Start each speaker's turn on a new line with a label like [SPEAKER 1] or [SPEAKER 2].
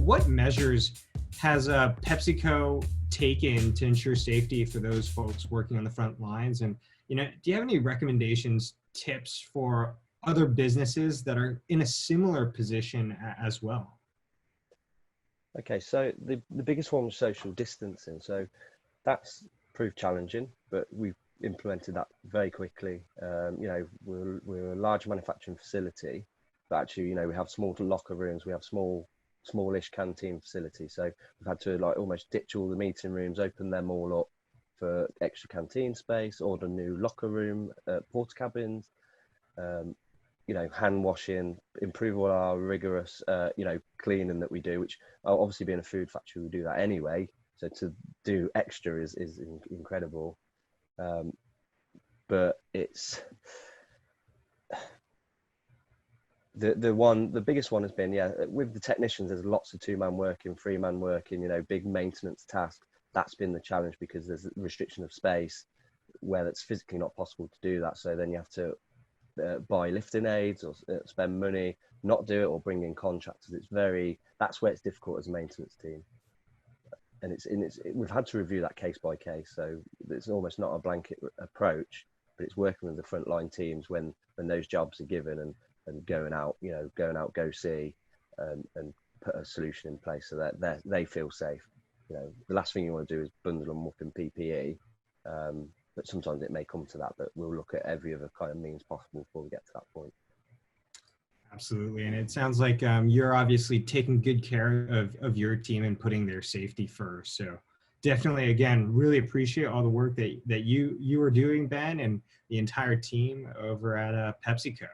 [SPEAKER 1] what measures has PepsiCo taken to ensure safety for those folks working on the front lines? And, do you have any recommendations, tips for other businesses that are in a similar position as well?
[SPEAKER 2] Okay, so the biggest one was social distancing. So that's proved challenging, but we've implemented that very quickly. We're a large manufacturing facility, but actually, we have small locker rooms, we have smallish canteen facility. So we've had to almost ditch all the meeting rooms, open them all up for extra canteen space, order new locker room, porta cabins, hand washing, improve all our rigorous, cleaning that we do, which obviously being a food factory, we do that anyway. So to do extra is incredible. But it's the biggest one has been, with the technicians, there's lots of 2-man working, 3-man working, big maintenance tasks. That's been the challenge because there's a restriction of space where it's physically not possible to do that. So then you have to buy lifting aids or spend money, not do it, or bring in contractors. That's where it's difficult as a maintenance team. And we've had to review that case by case. So it's almost not a blanket approach, but it's working with the frontline teams when those jobs are given and going out, go see and put a solution in place so that they feel safe. The last thing you want to do is bundle them up in PPE. But sometimes it may come to that, but we'll look at every other kind of means possible before we get to that point.
[SPEAKER 1] Absolutely. And it sounds like you're obviously taking good care of your team and putting their safety first. So definitely, again, really appreciate all the work that you are doing, Ben, and the entire team over at PepsiCo.